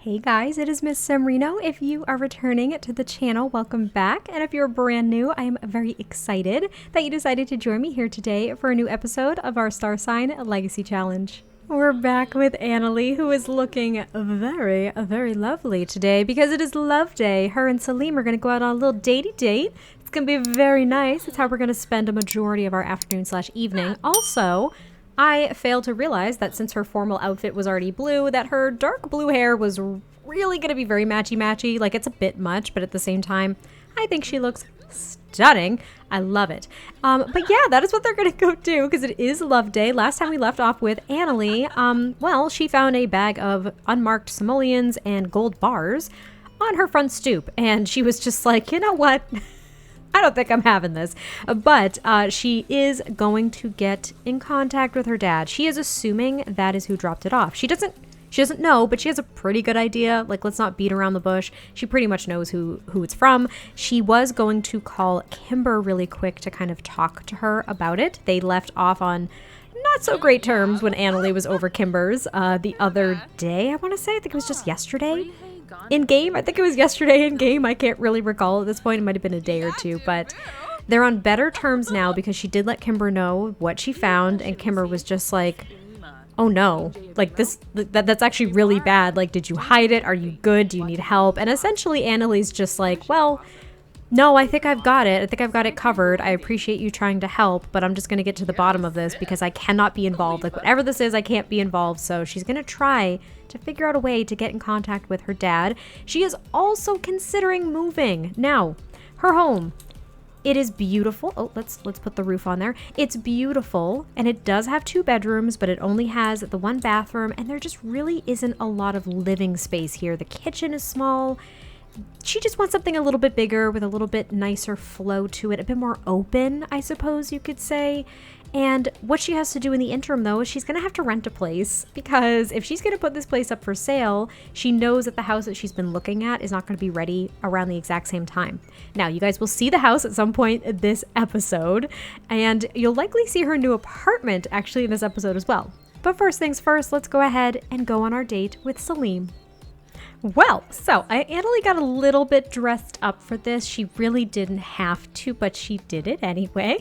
Hey guys, it is MissSimReno. If you are returning to the channel, welcome back. And if you're brand new, I am very excited that you decided to join me here today for a new episode of our Star Sign Legacy Challenge. We're back with Annalie, who is looking very, very lovely today because it is Love Day. Her and Salim are going to go out on a little datey date. It's going to be very nice. It's how we're going to spend a majority of our afternoon/evening. Also, I failed to realize that since her formal outfit was already blue, that her dark blue hair was really going to be very matchy-matchy. Like, it's a bit much, but at the same time, I think she looks stunning. I love it. But yeah, that is what they're going to go do because it is Love Day. Last time we left off with Annalie, well, she found a bag of unmarked simoleons and gold bars on her front stoop. And she was just like, you know what? I don't think I'm having this. But she is going to get in contact with her dad. She is assuming that is who dropped it off. She doesn't know, but she has a pretty good idea. Like, let's not beat around the bush. She pretty much knows who it's from. She was going to call Kimber really quick to kind of talk to her about it. They left off on not so great terms when Annalie was over Kimber's the other day, I want to say. I think it was just yesterday. In game, I think it was yesterday in game. I can't really recall at this point. It might have been a day or two, but they're on better terms now because she did let Kimber know what she found, and Kimber was just like, "Oh no, like that's actually really bad. Like, did you hide it? Are you good? Do you need help?" And essentially, Annalie's just like, "Well, no, I think I've got it. I think I've got it covered. I appreciate you trying to help, but I'm just going to get to the bottom of this because I cannot be involved. Like, whatever this is, I can't be involved." So she's going to try to figure out a way to get in contact with her dad. She is also considering moving. Now, her home, it is beautiful. Oh, let's put the roof on there. It's beautiful, and it does have 2 bedrooms, but it only has the 1 bathroom, and there just really isn't a lot of living space here. The kitchen is small. She just wants something a little bit bigger with a little bit nicer flow to it, a bit more open, I suppose you could say. And what she has to do in the interim, though, is she's going to have to rent a place because if she's going to put this place up for sale, she knows that the house that she's been looking at is not going to be ready around the exact same time. Now, you guys will see the house at some point this episode, and you'll likely see her new apartment actually in this episode as well. But first things first, let's go ahead and go on our date with Salim. Well, so Annalie got a little bit dressed up for this. She really didn't have to, but she did it anyway.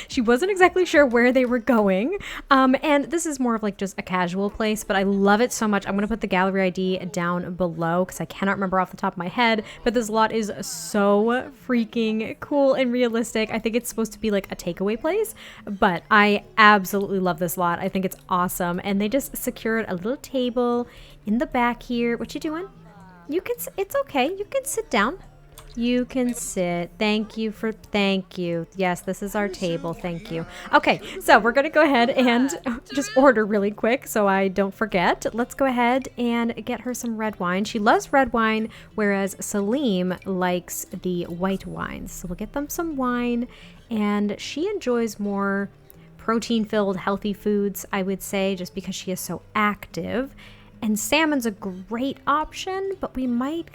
She wasn't exactly sure where they were going. And this is more of like just a casual place, but I love it so much. I'm going to put the gallery ID down below because I cannot remember off the top of my head, but this lot is so freaking cool and realistic. I think it's supposed to be like a takeaway place, but I absolutely love this lot. I think it's awesome. And they just secured a little table in the back here. What you doing? It's okay. You can sit down. You can sit. Thank you. Yes, this is our table. Thank you. Okay, so we're going to go ahead and just order really quick so I don't forget. Let's go ahead and get her some red wine. She loves red wine, whereas Salim likes the white wines. So we'll get them some wine, and she enjoys more protein-filled, healthy foods, I would say, just because she is so active. And salmon's a great option, but we might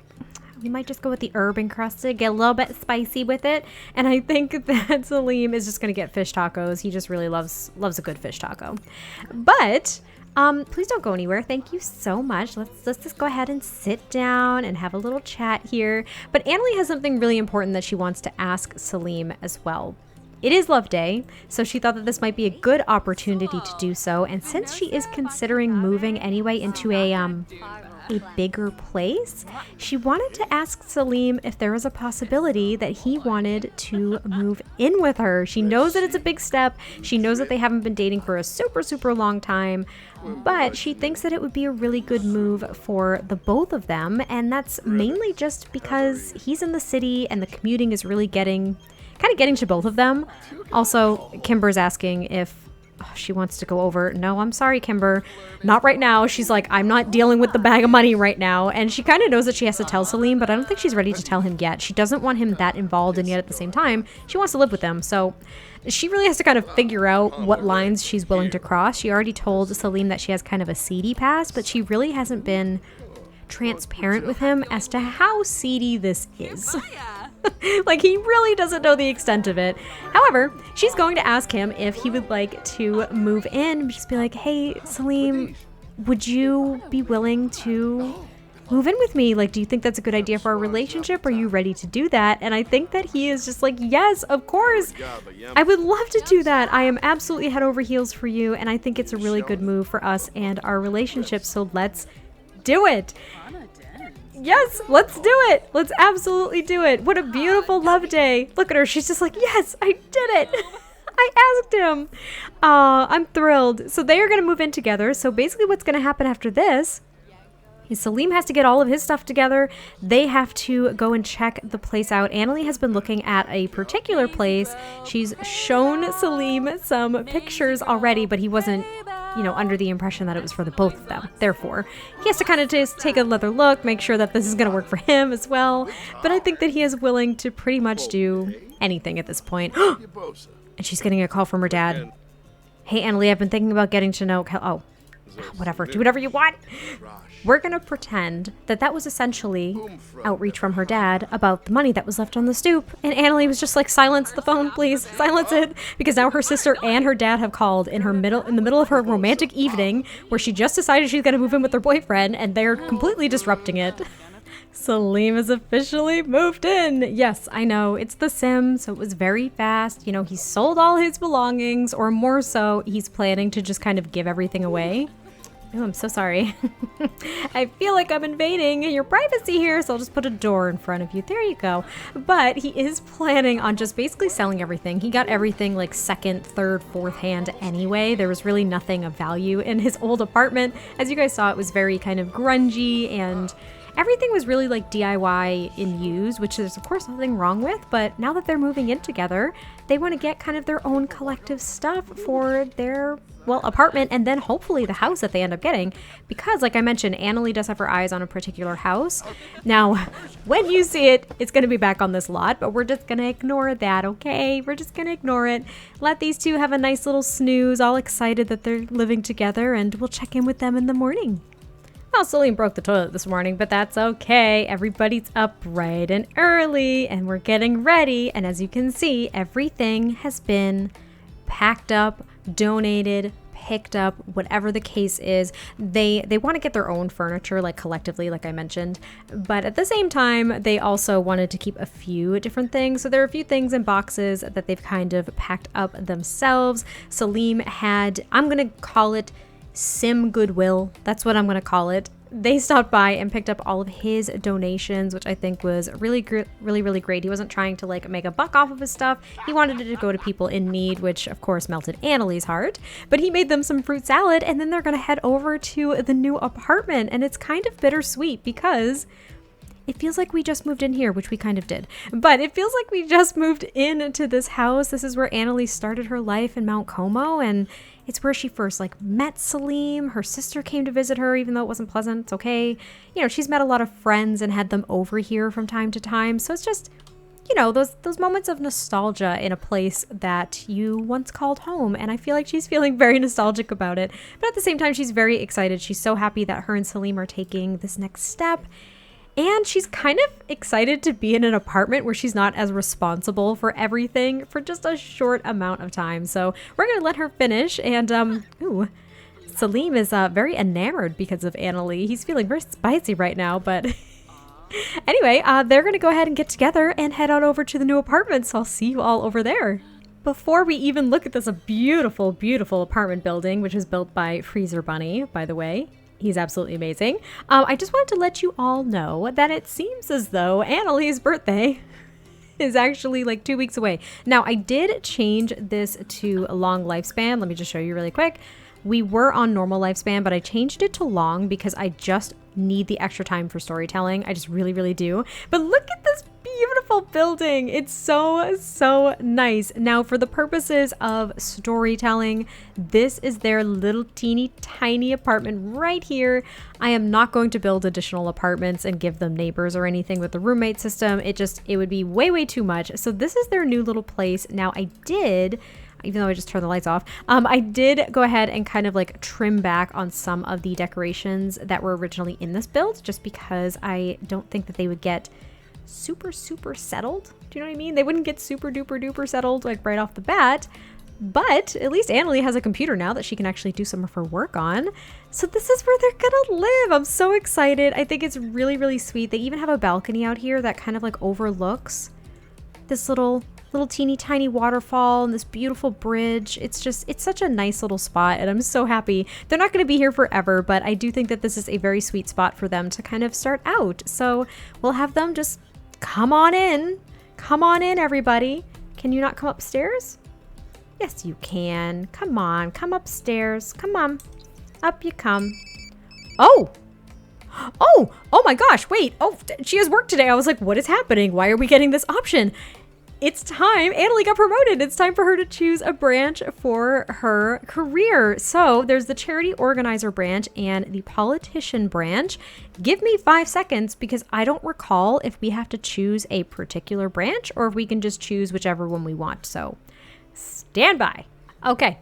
just go with the herb encrusted, get a little bit spicy with it. And I think that Salim is just going to get fish tacos. He just really loves a good fish taco. But please don't go anywhere. Thank you so much. Let's just go ahead and sit down and have a little chat here. But Annalie has something really important that she wants to ask Salim as well. It is Love Day, so she thought that this might be a good opportunity to do so. And since she is considering moving anyway into a bigger place, she wanted to ask Salim if there was a possibility that he wanted to move in with her. She knows that it's a big step. She knows that they haven't been dating for a super, super long time, but she thinks that it would be a really good move for the both of them. And that's mainly just because he's in the city and the commuting is really getting to both of them. Also, Kimber's asking if she wants to go over. No, I'm sorry, Kimber. Not right now. She's like, I'm not dealing with the bag of money right now. And she kind of knows that she has to tell Salim, but I don't think she's ready to tell him yet. She doesn't want him that involved, and yet at the same time, she wants to live with them. So she really has to kind of figure out what lines she's willing to cross. She already told Salim that she has kind of a seedy past, but she really hasn't been transparent with him as to how seedy this is. Like, he really doesn't know the extent of it. However, she's going to ask him if he would like to move in. Just be like, hey, Salim, would you be willing to move in with me. Like, do you think that's a good idea for our relationship? Are you ready to do that? And I think that he is just like, yes, of course. I would love to do that. I am absolutely head over heels for you. And I think it's a really good move for us and our relationship. So let's do it. Yes, let's do it. Let's absolutely do it. What a beautiful love day. Look at her. She's just like, yes, I did it. I asked him. I'm thrilled. So they are going to move in together. So basically what's going to happen after this is Salim has to get all of his stuff together. They have to go and check the place out. Annalie has been looking at a particular place. She's shown Salim some pictures already, but he wasn't, under the impression that it was for the both of them. Therefore, he has to kind of just take another look, make sure that this is going to work for him as well. But I think that he is willing to pretty much do anything at this point. And she's getting a call from her dad. Hey, Annalie, I've been thinking about getting to know... Oh, whatever. Do whatever you want. We're going to pretend that that was essentially outreach from her dad about the money that was left on the stoop. And Annalie was just like, silence the phone, please. Silence it. Because now her sister and her dad have called in the middle of her romantic evening where she just decided she's going to move in with her boyfriend, and they're completely disrupting it. Salim has officially moved in. Yes, I know. It's The Sims, so it was very fast. He sold all his belongings, or more so, he's planning to just kind of give everything away. Oh, I'm so sorry. I feel like I'm invading your privacy here, so I'll just put a door in front of you. There you go. But he is planning on just basically selling everything. He got everything like second, third, fourth hand anyway. There was really nothing of value in his old apartment. As you guys saw, it was very kind of grungy, and everything was really like DIY in use, which is of course nothing wrong with, but now that they're moving in together, they want to get kind of their own collective stuff for their, apartment, and then hopefully the house that they end up getting, because like I mentioned, Annalie does have her eyes on a particular house. Now, when you see it, it's going to be back on this lot, but we're just going to ignore that, okay? We're just going to ignore it. Let these two have a nice little snooze, all excited that they're living together, and we'll check in with them in the morning. Well, Salim broke the toilet this morning, but that's okay. Everybody's up bright and early, and we're getting ready. And as you can see, everything has been packed up, donated, picked up, whatever the case is. They want to get their own furniture, like collectively, like I mentioned. But at the same time, they also wanted to keep a few different things. So there are a few things in boxes that they've kind of packed up themselves. Salim had, I'm going to call it Sim Goodwill. That's what I'm going to call it. They stopped by and picked up all of his donations, which I think was really great. He wasn't trying to like make a buck off of his stuff. He wanted it to go to people in need, which of course melted Annalie's heart. But he made them some fruit salad, and then they're going to head over to the new apartment. And it's kind of bittersweet because it feels like we just moved in here, which we kind of did. But it feels like we just moved into this house. This is where Annalie started her life in Mount Como, and it's where she first met Salim. Her sister came to visit her, even though it wasn't pleasant. It's okay. She's met a lot of friends and had them over here from time to time. So it's just, those moments of nostalgia in a place that you once called home. And I feel like she's feeling very nostalgic about it. But at the same time, she's very excited. She's so happy that her and Salim are taking this next step. And she's kind of excited to be in an apartment where she's not as responsible for everything for just a short amount of time. So we're going to let her finish. And, Salim is very enamored because of Annalie. He's feeling very spicy right now. But anyway, they're going to go ahead and get together and head on over to the new apartment. So I'll see you all over there. Before we even look at this beautiful, beautiful apartment building, which is built by Freezer Bunny, by the way. He's absolutely amazing. I just wanted to let you all know that it seems as though Annalie's birthday is actually 2 weeks away. Now, I did change this to a long lifespan. Let me just show you really quick. We were on normal lifespan, but I changed it to long because I just need the extra time for storytelling. I just really, really do. But look at this beautiful building. It's so nice. Now, for the purposes of storytelling, this is their little teeny tiny apartment right here. I am not going to build additional apartments and give them neighbors or anything with the roommate system. It would be way too much. So this is their new little place. Now, I did, even though I just turned the lights off, I did go ahead and kind of trim back on some of the decorations that were originally in this build, just because I don't think that they would get super settled. Do you know what I mean? They wouldn't get super duper settled right off the bat. But at least Annalie has a computer now that she can actually do some of her work on. So this is where they're gonna live. I'm so excited. I think it's really, really sweet. They even have a balcony out here that kind of like overlooks this little teeny tiny waterfall and this beautiful bridge. It's such a nice little spot, and I'm so happy. They're not going to be here forever, but I do think that this is a very sweet spot for them to kind of start out. So we'll have them just come on in. Come on in, everybody. Can you not come upstairs? Yes, you can. Come on, come upstairs. Come on. Up you come. Oh! Oh my gosh, wait. Oh, she has work today. I was like, what is happening? Why are we getting this option? It's time. Annalie got promoted. It's time for her to choose a branch for her career. So there's the charity organizer branch and the politician branch. Give me 5 seconds because I don't recall if we have to choose a particular branch or if we can just choose whichever one we want. So stand by. Okay.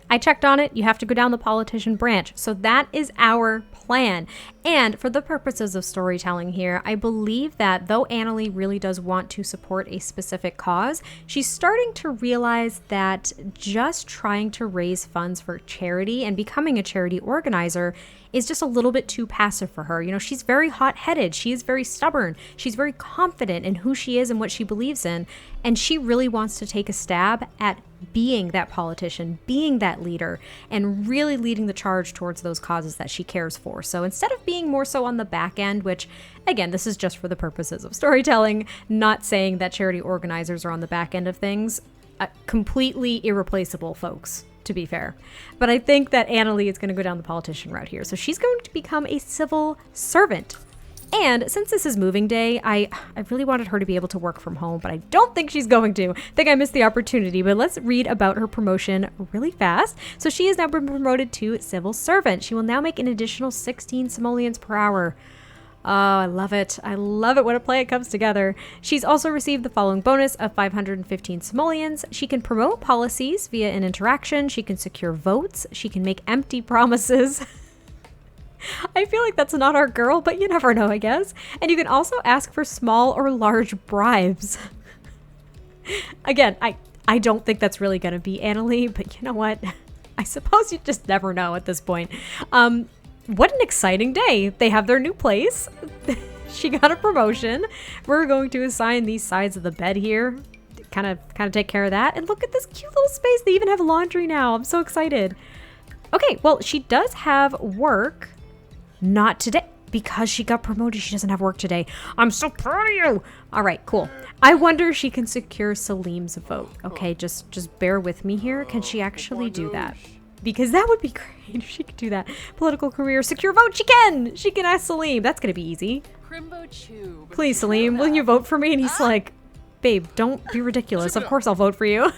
I checked on it. You have to go down the politician branch. So that is our plan. And for the purposes of storytelling here, I believe that though Annalie really does want to support a specific cause, she's starting to realize that just trying to raise funds for charity and becoming a charity organizer is just a little bit too passive for her. You know, she's very hot-headed. She is very stubborn. She's very confident in who she is and what she believes in. And she really wants to take a stab at being that politician, being that leader, and really leading the charge towards those causes that she cares for. So instead of being more so on the back end, which again, this is just for the purposes of storytelling, not saying that charity organizers are on the back end of things, completely irreplaceable folks, to be fair. But I think that Annalie is going to go down the politician route here. So she's going to become a civil servant. And since this is moving day, I really wanted her to be able to work from home, but I don't think she's going to. I think I missed the opportunity, but let's read about her promotion really fast. So she has now been promoted to civil servant. She will now make an additional 16 simoleons per hour. Oh, I love it. I love it when a plan comes together. She's also received the following bonus of 515 simoleons. She can promote policies via an interaction. She can secure votes. She can make empty promises. I feel like that's not our girl, but you never know, I guess. And you can also ask for small or large bribes. Again, I don't think that's really going to be Annalie, but you know what? I suppose you just never know at this point. What an exciting day. They have their new place. She got a promotion. We're going to assign these sides of the bed here. Kind of take care of that. And look at this cute little space. They even have laundry now. I'm so excited. Okay, well, she does have work. Not today. Because she got promoted, she doesn't have work today. I'm so proud of you. All right, cool. I wonder if she can secure Salim's vote. Okay, just bear with me here. Can she actually do that? Because that would be great if she could do that. Political career, secure vote. She can. She can ask Salim. That's going to be easy. Please, Salim, will you vote for me? And he's like, babe, don't be ridiculous. Of course I'll vote for you.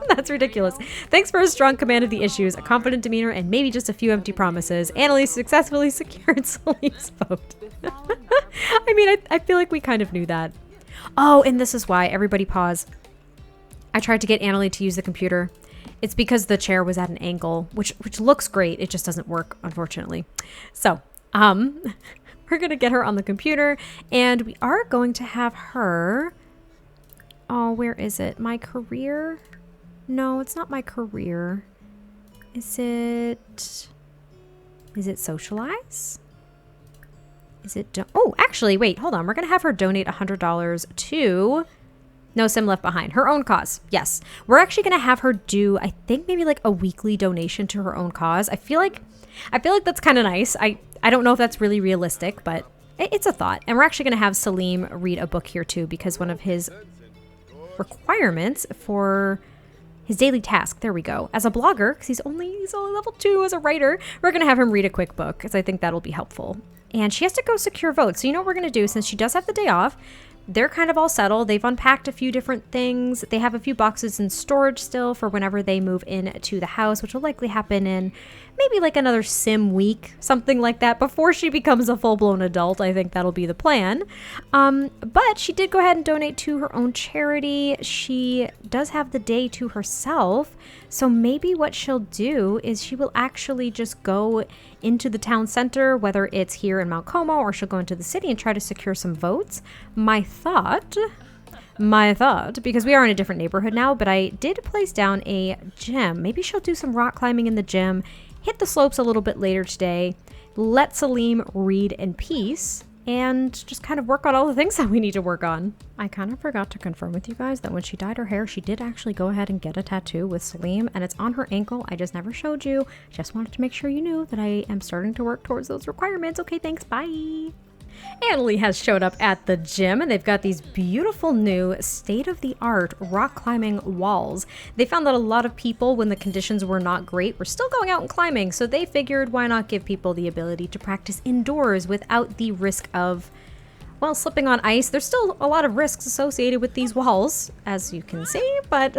That's ridiculous. Thanks for a strong command of the issues, a confident demeanor, and maybe just a few empty promises. Annalie successfully secured Salim's vote. I mean, I feel like we kind of knew that. Oh, and this is why. Everybody pause. I tried to get Annalie to use the computer. It's because the chair was at an angle, which looks great. It just doesn't work, unfortunately. So, we're going to get her on the computer, and we are going to have her... Oh, where is it? My career? No, it's not my career. Is it socialize? Is it... Oh, actually, wait, hold on. We're going to have her donate $100 to... No Sim Left Behind. Her own cause. Yes. We're actually going to have her do, I think, maybe like a weekly donation to her own cause. I feel like that's kind of nice. I don't know if that's really realistic, but it's a thought. And we're actually going to have Salim read a book here too, because one of his requirements for his daily task, there we go, as a blogger, because he's only level 2 as a writer, we're going to have him read a quick book, because I think that'll be helpful. And she has to go secure votes. So you know what we're going to do, since she does have the day off, they're kind of all settled. They've unpacked a few different things. They have a few boxes in storage still for whenever they move into the house, which will likely happen in maybe like another sim week, something like that, before she becomes a full-blown adult. I think that'll be the plan. But she did go ahead and donate to her own charity. She does have the day to herself. So maybe what she'll do is she will actually just go into the town center, whether it's here in Mount Como or she'll go into the city and try to secure some votes. My thought my thought, because we are in a different neighborhood now, but I did place down a gym. Maybe she'll do some rock climbing in the gym, hit the slopes a little bit later today, let Salim read in peace, and just kind of work on all the things that we need to work on. I kind of forgot to confirm with you guys that when she dyed her hair, she did actually go ahead and get a tattoo with Salim, and it's on her ankle. I just never showed you. Just wanted to make sure you knew that I am starting to work towards those requirements. Okay, thanks, bye. Annalie has showed up at the gym, and they've got these beautiful new state-of-the-art rock climbing walls. They found that a lot of people, when the conditions were not great, were still going out and climbing, so they figured why not give people the ability to practice indoors without the risk of, well, slipping on ice. There's still a lot of risks associated with these walls, as you can see, but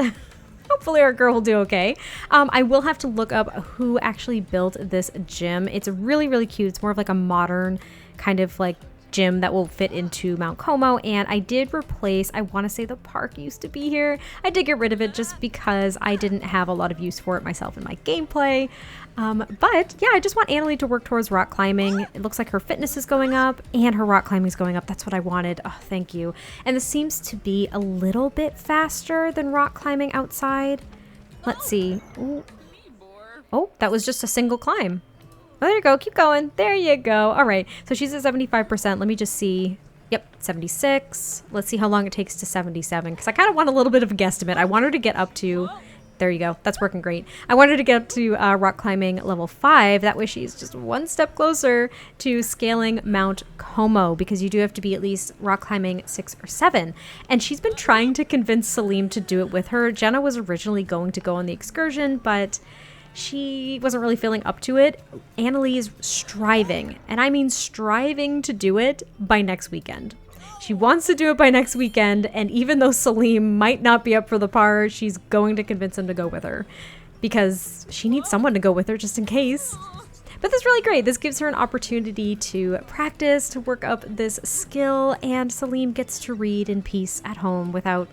hopefully our girl will do okay. I will have to look up who actually built this gym. It's really, really cute. It's more of like a modern kind of like gym that will fit into Mount Como, and I did replace, I want to say the park used to be here. I did get rid of it just because I didn't have a lot of use for it myself in my gameplay. But yeah, I just want Annalie to work towards rock climbing. It looks like her fitness is going up and her rock climbing is going up. That's what I wanted. Oh, thank you. And this seems to be a little bit faster than rock climbing outside. Let's see. Ooh. Oh, that was just a single climb. Oh, there you go. Keep going. There you go. All right. So she's at 75%. Let me just see. Yep, 76. Let's see how long it takes to 77, because I kind of want a little bit of a guesstimate. I want her to get up to... There you go. That's working great. I wanted to get up to rock climbing level 5. That way she's just one step closer to scaling Mount Como, because you do have to be at least rock climbing 6 or 7. And she's been trying to convince Salim to do it with her. Jenna was originally going to go on the excursion, but she wasn't really feeling up to it. Annalie is striving, and I mean striving, to do it by next weekend. She wants to do it by next weekend, and even though Salim might not be up for the par, she's going to convince him to go with her, because she needs someone to go with her just in case. But that's really great. This gives her an opportunity to practice, to work up this skill, and Salim gets to read in peace at home without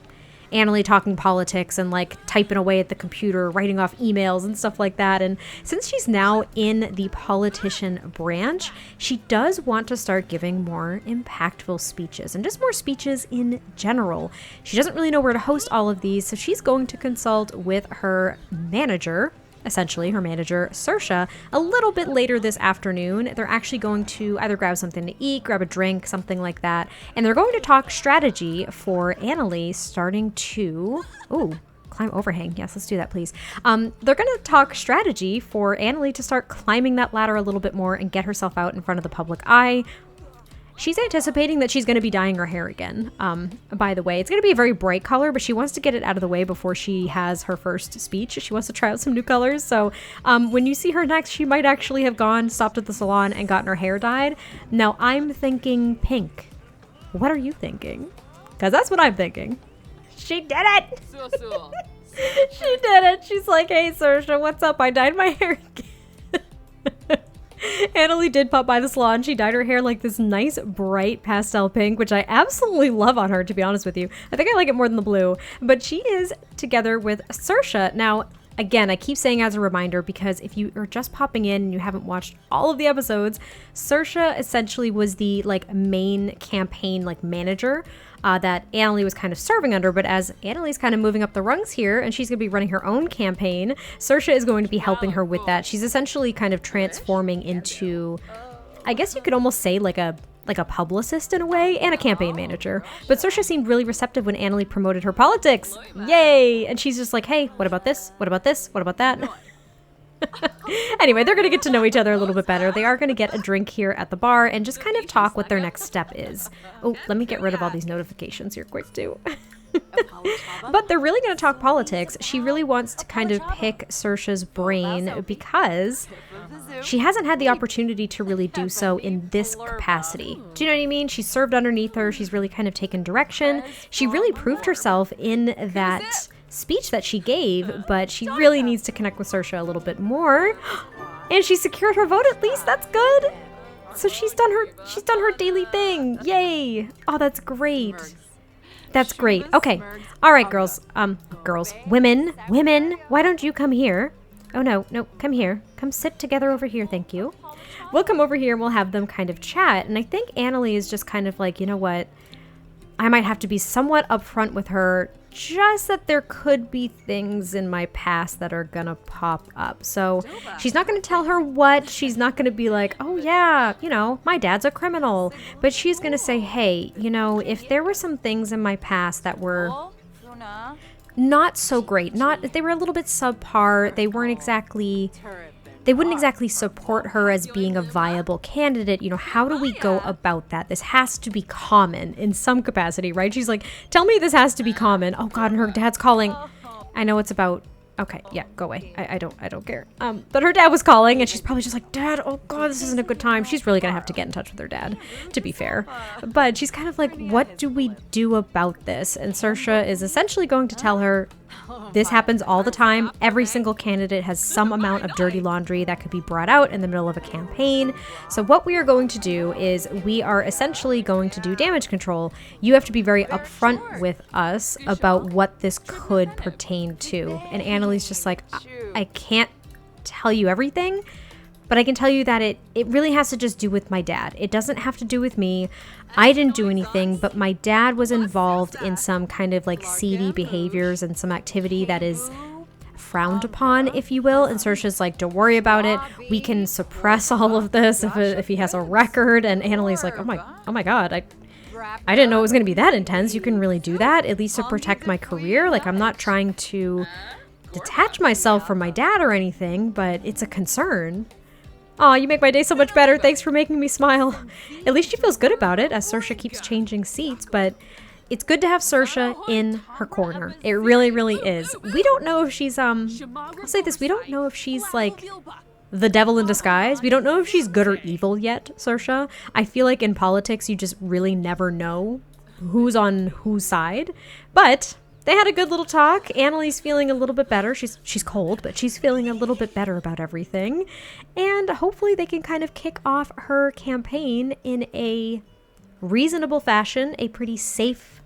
Annalie talking politics and like typing away at the computer, writing off emails and stuff like that. And since she's now in the politician branch, she does want to start giving more impactful speeches and just more speeches in general. She doesn't really know where to host all of these, so she's going to consult with her manager, essentially her manager, Saoirse, a little bit later this afternoon. They're actually going to either grab something to eat, grab a drink, something like that, and they're going to talk strategy for Annalie starting to... Ooh, climb overhang. Yes, let's do that, please. They're going to talk strategy for Annalie to start climbing that ladder a little bit more and get herself out in front of the public eye. She's anticipating that she's going to be dyeing her hair again, by the way. It's going to be a very bright color, but she wants to get it out of the way before she has her first speech. She wants to try out some new colors. So when you see her next, she might actually have stopped at the salon and gotten her hair dyed. Now, I'm thinking pink. What are you thinking? Because that's what I'm thinking. She did it! She did it! She's like, hey, Saoirse, what's up? I dyed my hair again. Annalie did pop by the salon. She dyed her hair like this nice bright pastel pink, which I absolutely love on her, to be honest with you. I think I like it more than the blue. But she is together with Saoirse. Now, again, I keep saying as a reminder, because if you are just popping in and you haven't watched all of the episodes, Saoirse essentially was the main campaign manager that Annalie was kind of serving under. But as Annalie's kind of moving up the rungs here and she's going to be running her own campaign, Saoirse is going to be helping her with that. She's essentially kind of transforming into, I guess you could almost say like a publicist in a way, and a campaign manager. But Saoirse seemed really receptive when Annalie promoted her politics. Yay! And she's just like, hey, what about this? What about this? What about that? Anyway, they're going to get to know each other a little bit better. They are going to get a drink here at the bar and just kind of talk what their next step is. Oh, let me get rid of all these notifications here quick too. But they're really going to talk politics. She really wants to kind of pick Saoirse's brain because she hasn't had the opportunity to really do so in this capacity. Do you know what I mean? She's served underneath her. She's really kind of taken direction. She really proved herself in that speech that she gave, but she really needs to connect with Saoirse a little bit more. And she secured her vote at least. That's good. So she's done her daily thing. Yay. Oh, that's great. That's great. Okay. All right, girls. Women, why don't you come here? Oh, no, come here. Come sit together over here, thank you. We'll come over here and we'll have them kind of chat. And I think Annalie is just kind of like, you know what? I might have to be somewhat upfront with her, just that there could be things in my past that are gonna pop up. So she's not gonna tell her what. She's not gonna be like, oh yeah, you know, my dad's a criminal. But she's gonna say, hey, you know, if there were some things in my past that were not so great, they were a little bit subpar, they wouldn't exactly support her as being a viable candidate. You know, how do we go about that? This has to be common in some capacity, right? She's like, tell me this has to be common. Oh God, and her dad's calling. I know it's about, okay, yeah, go away. I don't care. But her dad was calling and she's probably just like, Dad, oh God, this isn't a good time. She's really gonna have to get in touch with her dad, to be fair. But she's kind of like, what do we do about this? And Saoirse is essentially going to tell her, this happens all the time. Every single candidate has some amount of dirty laundry that could be brought out in the middle of a campaign. So what we are going to do is we are essentially going to do damage control. You have to be very upfront with us about what this could pertain to. And Annalie's just like, I can't tell you everything, but I can tell you that it really has to just do with my dad. It doesn't have to do with me. I didn't do anything, but my dad was involved in some kind of like seedy behaviors and some activity that is frowned upon, if you will. And Saoirse's like, don't worry about it. We can suppress all of this if he has a record. And Annalie's like, oh my God, I didn't know it was going to be that intense. You can really do that, at least to protect my career. Like, I'm not trying to detach myself from my dad or anything, but it's a concern. Aw, you make my day so much better. Thanks for making me smile. At least she feels good about it as Saoirse keeps changing seats, but it's good to have Saoirse in her corner. It really, really is. We don't know if she's, I'll say this, we don't know if she's like the devil in disguise. We don't know if she's good or evil yet, Saoirse. I feel like in politics, you just really never know who's on whose side, but they had a good little talk. Annalie's feeling a little bit better. She's cold, but she's feeling a little bit better about everything. And hopefully they can kind of kick off her campaign in a reasonable fashion, a pretty safe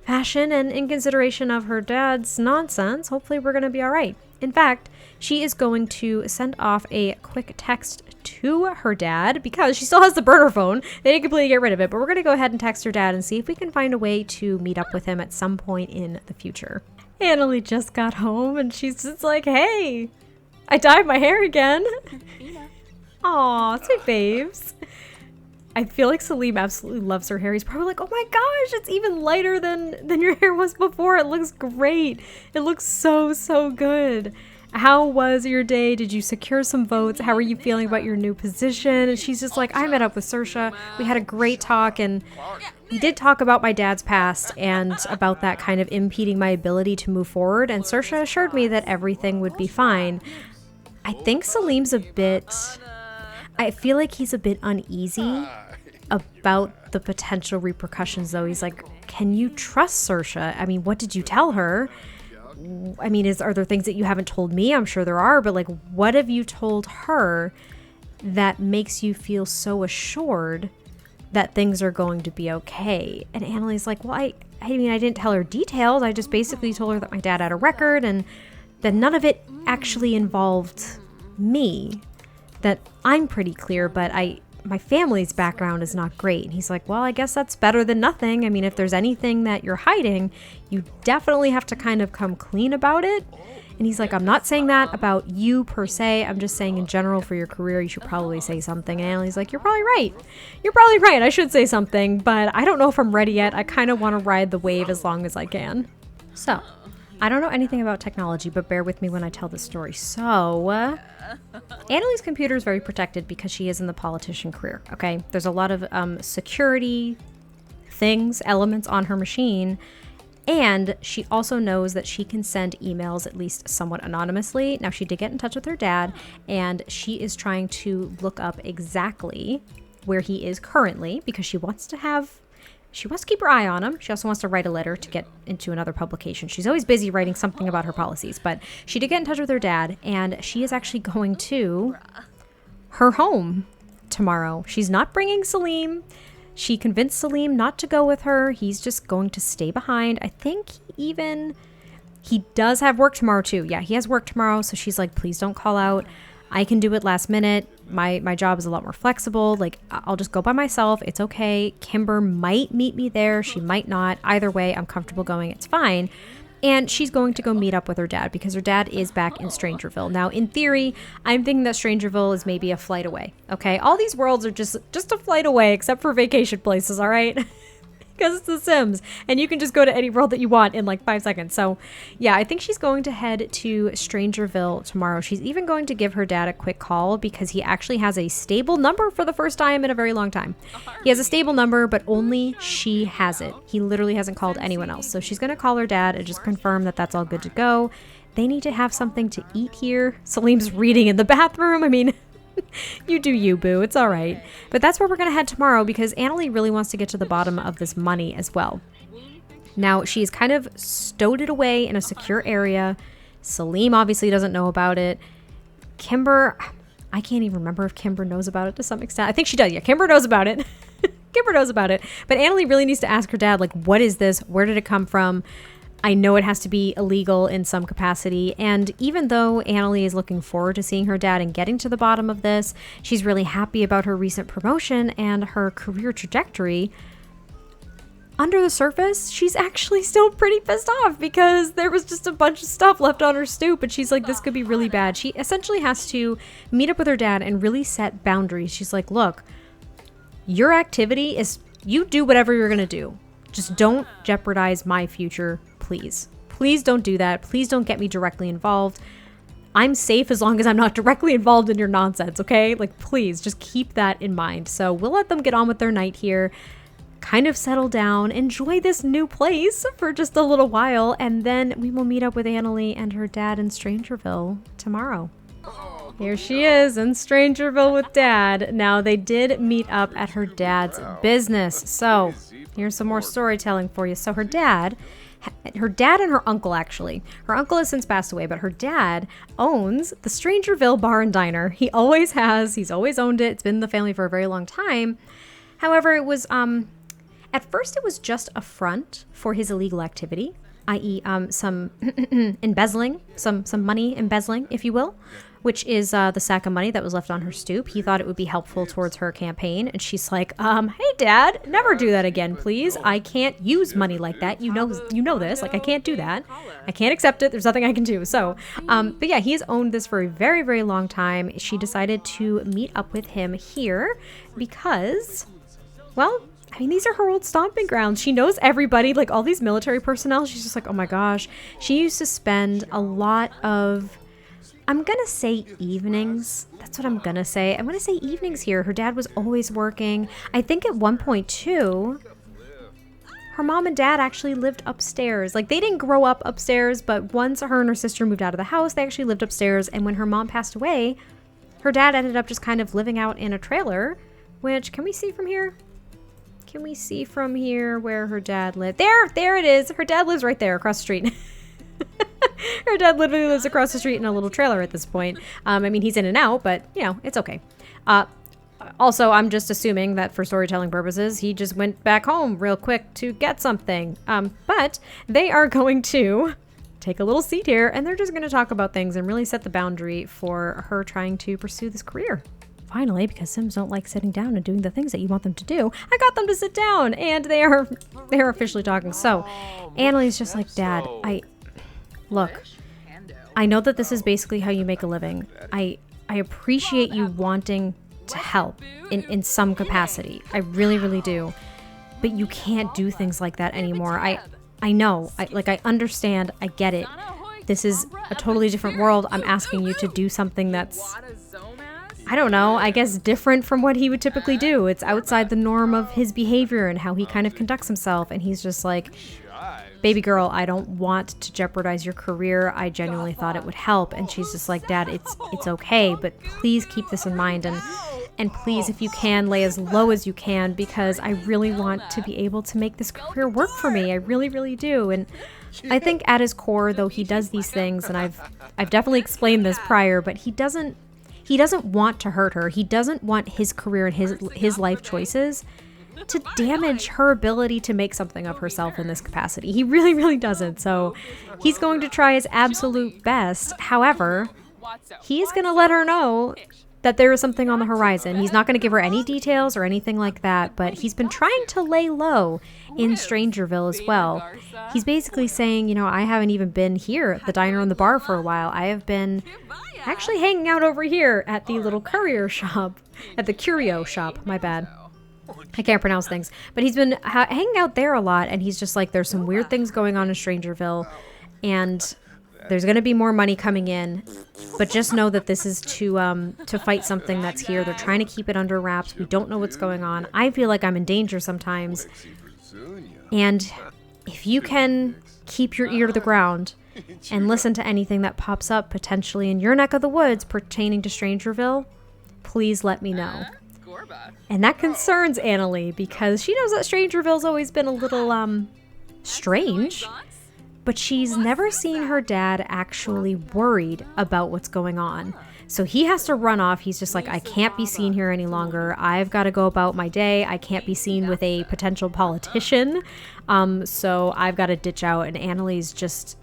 fashion, and in consideration of her dad's nonsense, hopefully we're going to be all right. In fact, she is going to send off a quick text to her dad because she still has the burner phone. They didn't completely get rid of it, but we're going to go ahead and text her dad and see if we can find a way to meet up with him at some point in the future. Annalie just got home and she's just like, hey, I dyed my hair again. Aw, sweet babes. I feel like Salim absolutely loves her hair. He's probably like, oh my gosh, it's even lighter than your hair was before. It looks great. It looks so, so good. How was your day? Did you secure some votes? How are you feeling about your new position? And she's just like, I met up with Saoirse. We had a great talk, and we did talk about my dad's past and about that kind of impeding my ability to move forward. And Saoirse assured me that everything would be fine. I think Salim's I feel like he's a bit uneasy about the potential repercussions, though. He's like, can you trust Saoirse? I mean, what did you tell her? I mean, are there things that you haven't told me? I'm sure there are, but like, what have you told her that makes you feel so assured that things are going to be okay? And Annalie's like, well, I mean, I didn't tell her details. I just basically told her that my dad had a record and that none of it actually involved me. That I'm pretty clear, but my family's background is not great. And he's like, well, I guess that's better than nothing. I mean, if there's anything that you're hiding, you definitely have to kind of come clean about it. And he's like, I'm not saying that about you per se. I'm just saying in general for your career, you should probably say something. And Annalie's like, you're probably right. You're probably right. I should say something, but I don't know if I'm ready yet. I kind of want to ride the wave as long as I can. So I don't know anything about technology, but bear with me when I tell this story. So Annalie's computer is very protected because she is in the politician career, okay? There's a lot of security elements on her machine, and she also knows that she can send emails at least somewhat anonymously. Now, she did get in touch with her dad, and she is trying to look up exactly where he is currently because she wants to keep her eye on him. She also wants to write a letter to get into another publication. She's always busy writing something about her policies, but she did get in touch with her dad, and she is actually going to her home tomorrow. She's not bringing Salim. She convinced Salim not to go with her. He's just going to stay behind. I think he does have work tomorrow too. Yeah, he has work tomorrow, so she's like, please don't call out. I can do it last minute. my job is a lot more flexible. Like, I'll just go by myself. It's okay. Kimber might meet me there. She might not. Either way, I'm comfortable going. It's fine. And she's going to go meet up with her dad because her dad is back in Strangerville. Now, in theory, I'm thinking that Strangerville is maybe a flight away. Okay, all these worlds are just a flight away, except for vacation places, all right? Because it's The Sims, and you can just go to any world that you want in like 5 seconds. So yeah, I think she's going to head to Strangerville tomorrow. She's even going to give her dad a quick call because he actually has a stable number for the first time in a very long time. He has a stable number, but only she has it. He literally hasn't called anyone else. So she's going to call her dad and just confirm that that's all good to go. They need to have something to eat here. Salim's reading in the bathroom. I mean, you do you, boo. It's all right. But that's where we're going to head tomorrow because Annalie really wants to get to the bottom of this money as well. Now, she's kind of stowed it away in a secure area. Salim obviously doesn't know about it. Kimber, I can't even remember if Kimber knows about it to some extent. I think she does. Yeah, Kimber knows about it. Kimber knows about it. But Annalie really needs to ask her dad, like, what is this? Where did it come from? I know it has to be illegal in some capacity, and even though Annalie is looking forward to seeing her dad and getting to the bottom of this, she's really happy about her recent promotion and her career trajectory. Under the surface, she's actually still pretty pissed off because there was just a bunch of stuff left on her stoop, and she's like, this could be really bad. She essentially has to meet up with her dad and really set boundaries. She's like, look, your activity is, you do whatever you're gonna do. Just don't jeopardize my future, please. Please don't do that. Please don't get me directly involved. I'm safe as long as I'm not directly involved in your nonsense, okay? Like, please, just keep that in mind. So we'll let them get on with their night here, kind of settle down, enjoy this new place for just a little while, and then we will meet up with Annalie and her dad in Strangerville tomorrow. Here she is in Strangerville with Dad. Now, they did meet up at her dad's business. So here's some more storytelling for you. So her dad and her uncle, actually. Her uncle has since passed away, but her dad owns the Strangerville Bar and Diner. He always has. He's always owned it. It's been in the family for a very long time. However, it was, at first it was just a front for his illegal activity, i.e. Some embezzling, some money embezzling, if you will, which is the sack of money that was left on her stoop. He thought it would be helpful towards her campaign. And she's like, hey, Dad, never do that again, please. I can't use money like that. You know this. Like, I can't do that. I can't accept it. There's nothing I can do. So, but yeah, he has owned this for a very, very long time. She decided to meet up with him here because, well, I mean, these are her old stomping grounds. She knows everybody, like all these military personnel. She's just like, oh my gosh. She used to spend a lot of, I'm going to say evenings. That's what I'm going to say. I'm going to say evenings here. Her dad was always working. I think at one point too, her mom and dad actually lived upstairs. Like, they didn't grow up upstairs, but once her and her sister moved out of the house, they actually lived upstairs. And when her mom passed away, her dad ended up just kind of living out in a trailer, which, can we see from here? Can we see from here where her dad lived? There it is. Her dad lives right there across the street. Her dad literally lives across the street in a little trailer at this point. I mean, he's in and out, but, you know, it's okay. Also, I'm just assuming that for storytelling purposes, he just went back home real quick to get something. But they are going to take a little seat here, and they're just going to talk about things and really set the boundary for her trying to pursue this career. Finally, because Sims don't like sitting down and doing the things that you want them to do, I got them to sit down, and they are officially talking. So, Annalie's just like, Dad, look, I know that this is basically how you make a living. I appreciate you wanting to help in some capacity. I really, really do. But you can't do things like that anymore. I know. I understand. I get it. This is a totally different world. I'm asking you to do something that's, I don't know, I guess different from what he would typically do. It's outside the norm of his behavior and how he kind of conducts himself. And he's just like, baby girl, I don't want to jeopardize your career. I genuinely thought it would help. And she's just like, Dad, it's okay, but please keep this in mind. And please, if you can, lay as low as you can, because I really want to be able to make this career work for me. I really, really do. And I think at his core, though he does these things, and I've definitely explained this prior, but he doesn't want to hurt her. He doesn't want his career and his life choices to damage her ability to make something of herself in this capacity. He really, really doesn't. So he's going to try his absolute best. However, he is going to let her know that there is something on the horizon. He's not going to give her any details or anything like that, but he's been trying to lay low in Strangerville as well. He's basically saying, you know, I haven't even been here at the diner and the bar for a while. I have been actually hanging out over here at the little curio shop, my bad. I can't pronounce things, but he's been hanging out there a lot, and he's just like, there's some weird things going on in Strangerville, and there's going to be more money coming in, but just know that this is to fight something that's here. They're trying to keep it under wraps. We don't know what's going on. I feel like I'm in danger sometimes, and if you can keep your ear to the ground and listen to anything that pops up potentially in your neck of the woods pertaining to Strangerville, please let me know. And that concerns Annalie, because she knows that Strangerville's always been a little strange, but she's never seen her dad actually worried about what's going on. So he has to run off. He's just like, I can't be seen here any longer. I've got to go about my day. I can't be seen with a potential politician. So I've got to ditch out. And Annalie's just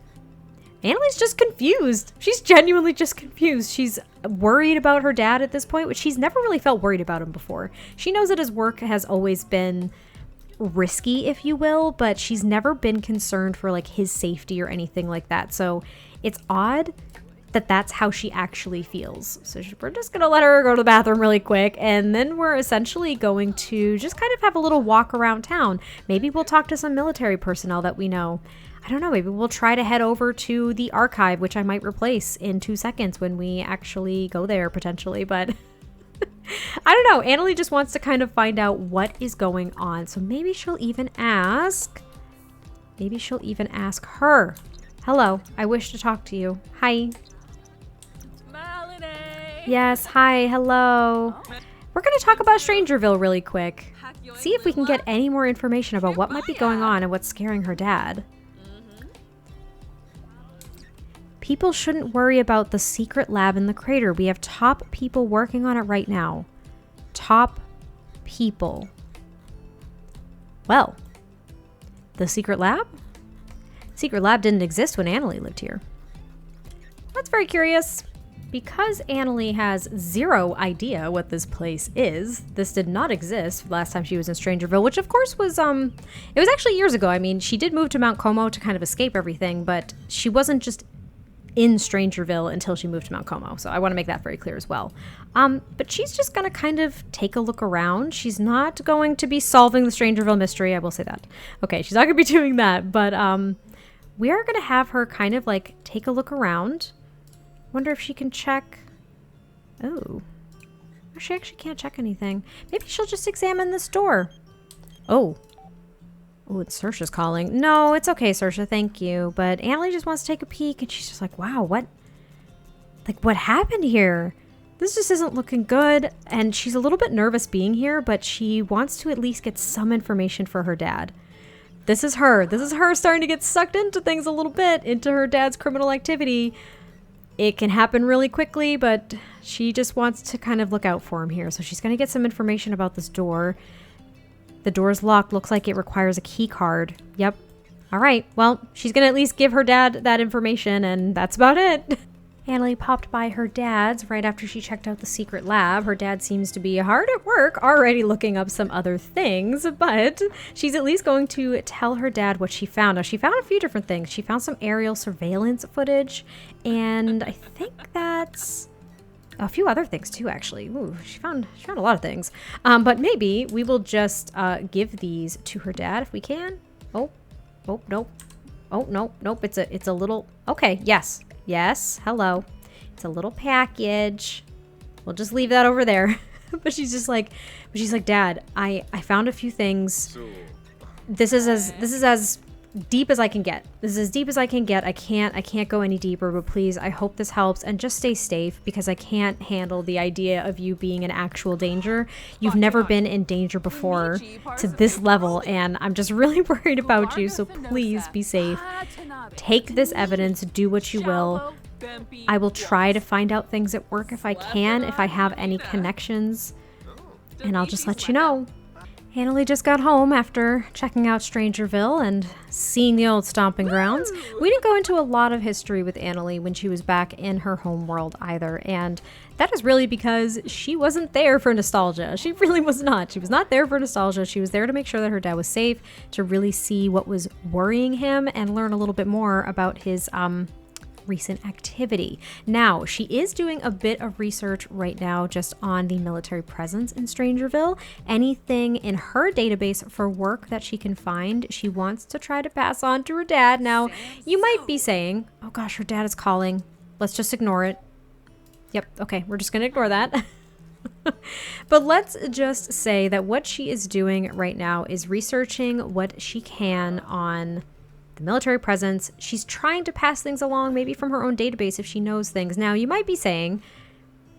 confused. She's genuinely just confused. She's worried about her dad at this point, which she's never really felt worried about him before. She knows that his work has always been risky, if you will, but she's never been concerned for like his safety or anything like that. So it's odd that that's how she actually feels. So we're just gonna let her go to the bathroom really quick, and then we're essentially going to just kind of have a little walk around town. Maybe we'll talk to some military personnel that we know. I don't know, maybe we'll try to head over to the archive, which I might replace in 2 seconds when we actually go there potentially, but I don't know. Annalie just wants to kind of find out what is going on. So maybe she'll even ask her. Hello, I wish to talk to you. Hi. Yes, hi, hello. We're going to talk about Strangerville really quick. See if we can get any more information about what might be going on and what's scaring her dad. People shouldn't worry about the secret lab in the crater. We have top people working on it right now. Top people. Well, the secret lab? Secret lab didn't exist when Annalie lived here. That's very curious. Because Annalie has zero idea what this place is, this did not exist last time she was in Strangerville, which of course was, it was actually years ago. I mean, she did move to Mount Como to kind of escape everything, but she wasn't just in Strangerville until she moved to Mount Como. So I want to make that very clear as well. But she's just going to kind of take a look around. She's not going to be solving the Strangerville mystery. I will say that. Okay, she's not going to be doing that. But we are going to have her kind of like take a look around. Wonder if she can check. Oh, she actually can't check anything. Maybe she'll just examine this door. Oh, it's Saoirse's calling. No, it's okay, Saoirse, thank you. But Annalie just wants to take a peek, and she's just like, wow, what happened here? This just isn't looking good. And she's a little bit nervous being here, but she wants to at least get some information for her dad. This is her. This is her starting to get sucked into things a little bit, into her dad's criminal activity. It can happen really quickly, but she just wants to kind of look out for him here. So she's going to get some information about this door. The door's locked. Looks like it requires a key card. Yep. All right. Well, she's going to at least give her dad that information, and that's about it. Annalie popped by her dad's right after she checked out the secret lab. Her dad seems to be hard at work, already looking up some other things, but she's at least going to tell her dad what she found. Now, she found a few different things. She found some aerial surveillance footage, and I think that's a few other things too, actually. Ooh, she found a lot of things. But maybe we will just give these to her dad if we can. Oh, nope. Oh, nope. It's a little, okay, yes, hello. It's a little package. We'll just leave that over there. But she's like, Dad, I found a few things. This is as deep as I can get. This is as deep as I can get. I can't go any deeper, but please, I hope this helps, and just stay safe, because I can't handle the idea of you being in actual danger. You've never been in danger before to this level, and I'm just really worried about you, so please be safe. Take this evidence, do what you will. I will try to find out things at work if I can, if I have any connections, and I'll just let you know. Annalie just got home after checking out Strangerville and seeing the old stomping grounds. We didn't go into a lot of history with Annalie when she was back in her home world either, and that is really because she wasn't there for nostalgia. She really was not. She was not there for nostalgia. She was there to make sure that her dad was safe, to really see what was worrying him and learn a little bit more about his recent activity. Now, she is doing a bit of research right now just on the military presence in Strangerville. Anything in her database for work that she can find, she wants to try to pass on to her dad. Now, you might be saying, oh gosh, her dad is calling. Let's just ignore it. Yep, okay, we're just gonna ignore that. But let's just say that what she is doing right now is researching what she can on the military presence. She's trying to pass things along, maybe from her own database if she knows things. Now, you might be saying,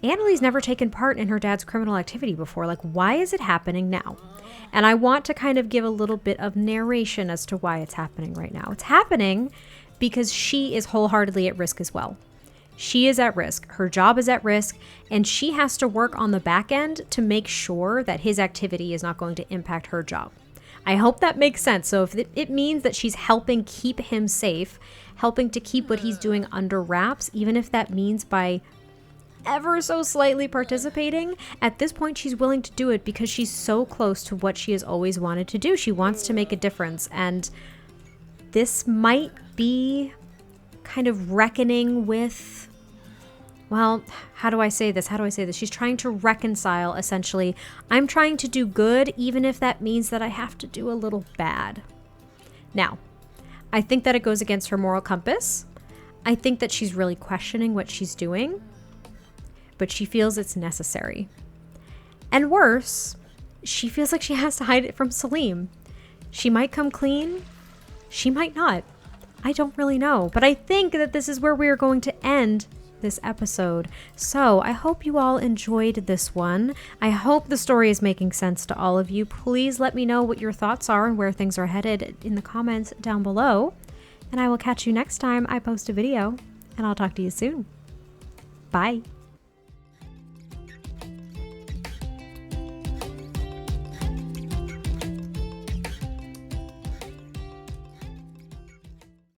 Annalie's never taken part in her dad's criminal activity before. Like, why is it happening now? And I want to kind of give a little bit of narration as to why it's happening right now. It's happening because she is wholeheartedly at risk as well. She is at risk. Her job is at risk, and she has to work on the back end to make sure that his activity is not going to impact her job. I hope that makes sense. So if it means that she's helping keep him safe, helping to keep what he's doing under wraps, even if that means by ever so slightly participating, at this point she's willing to do it because she's so close to what she has always wanted to do. She wants to make a difference, and this might be kind of reckoning with, well, how do I say this? She's trying to reconcile, essentially. I'm trying to do good, even if that means that I have to do a little bad. Now, I think that it goes against her moral compass. I think that she's really questioning what she's doing, but she feels it's necessary. And worse, she feels like she has to hide it from Salim. She might come clean. She might not. I don't really know. But I think that this is where we are going to end this episode. So I hope you all enjoyed this one. I hope the story is making sense to all of you. Please let me know what your thoughts are and where things are headed in the comments down below. And I will catch you next time I post a video, and I'll talk to you soon. Bye.